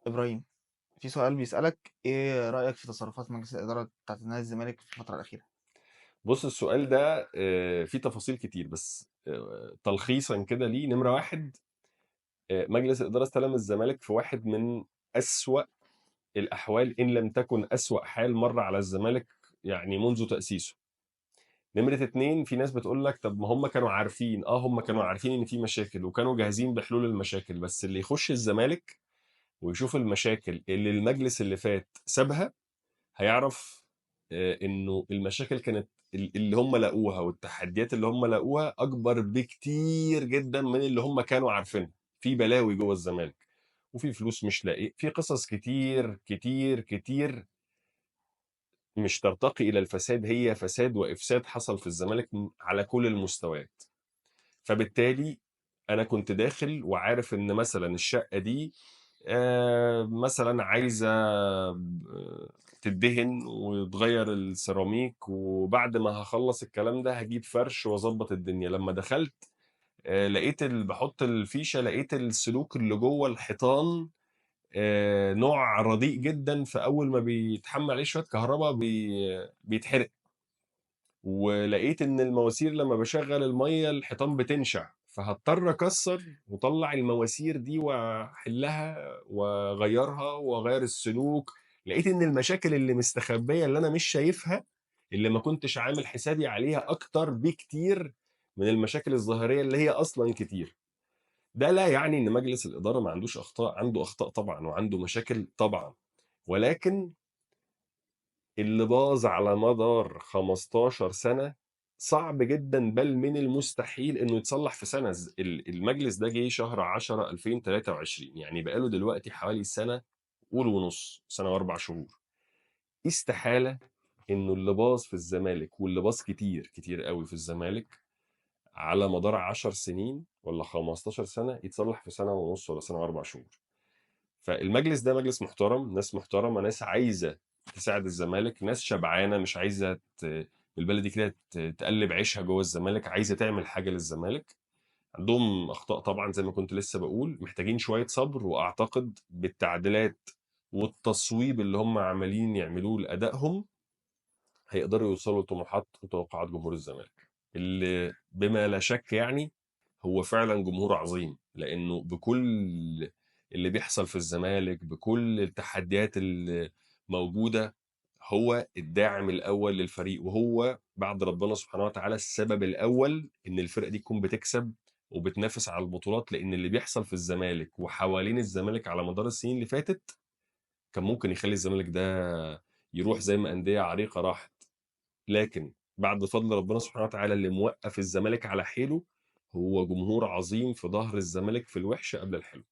إبراهيم، في سؤال بيسألك إيه رأيك في تصرفات مجلس الإدارة بتاعت نادي الزمالك في الفترة الأخيرة؟ بص السؤال ده فيه تفاصيل كتير بس تلخيصا كده ليه نمرة واحد. مجلس الإدارة استلم الزمالك في واحد من أسوأ الأحوال إن لم تكن أسوأ حال مر على الزمالك يعني منذ تأسيسه. نمرة اتنين، في ناس بتقول لك طب ما هم كانوا عارفين هم كانوا عارفين إن في مشاكل وكانوا جاهزين بحلول المشاكل، بس اللي يخش الزمالك ويشوف المشاكل اللي المجلس اللي فات سابها هيعرف انه المشاكل كانت اللي هم لقوها والتحديات اللي هم لقوها اكبر بكتير جدا من اللي هم كانوا عارفينها. في بلاوي جوه الزمالك، وفي فلوس مش لاقي، في قصص كتير كتير كتير مش ترتقي الى الفساد، هي فساد وافساد حصل في الزمالك على كل المستويات. فبالتالي انا كنت داخل وعارف ان مثلا الشقه دي مثلا عايزه تدهن وتغير السيراميك، وبعد ما هخلص الكلام ده هجيب فرش واظبط الدنيا. لما دخلت لقيت بحط الفيشه، لقيت السلوك اللي جوه الحيطان نوع رديء جدا، فاول ما بيتحمل عليه شويه كهرباء بيتحرق. ولقيت ان المواسير لما بشغل الميه الحيطان بتنشع، فهضطر اكسر واطلع المواسير دي واحلها واغيرها واغير السلوك. لقيت ان المشاكل اللي مستخبيه اللي انا مش شايفها، اللي ما كنتش عامل حسابي عليها، اكتر بكتير من المشاكل الظاهريه اللي هي اصلا كتير. ده لا يعني ان مجلس الاداره ما عندوش اخطاء، عنده اخطاء طبعا وعنده مشاكل طبعا، ولكن اللي باظ على مدار 15 سنة صعب جدا بل من المستحيل انه يتصلح في سنة. المجلس ده جه شهر 10 2023، يعني بقاله دلوقتي حوالي سنة قول ونص، سنة واربع شهور. استحالة انه اللي باظ في الزمالك، واللي باظ كتير كتير قوي في الزمالك على مدار 10 سنين ولا 15 سنة، يتصلح في سنة ونص ولا سنة واربع شهور. فالمجلس ده مجلس محترم، ناس محترمه، ناس عايزه تساعد الزمالك، ناس شبعانه مش عايزه بالبلدي كده تقلب عيشها جوه الزمالك، عايزه تعمل حاجه للزمالك. عندهم اخطاء طبعا زي ما كنت لسه بقول، محتاجين شويه صبر، واعتقد بالتعديلات والتصويب اللي هم عمالين يعملوه لادائهم هيقدروا يوصلوا لطموحات وتوقعات جمهور الزمالك، اللي بما لا شك يعني هو فعلا جمهور عظيم. لانه بكل اللي بيحصل في الزمالك، بكل التحديات اللي موجودة، هو الداعم الأول للفريق، وهو بعد ربنا سبحانه وتعالى السبب الأول إن الفرقة دي تكون بتكسب وبتنافس على البطولات. لأن اللي بيحصل في الزمالك وحوالين الزمالك على مدار السنين اللي فاتت كان ممكن يخلي الزمالك ده يروح زي ما أندية عريقة راحت. لكن بعد فضل ربنا سبحانه وتعالى اللي موقف الزمالك على حيله، هو جمهور عظيم في ظهر الزمالك في الوحش قبل الحلو.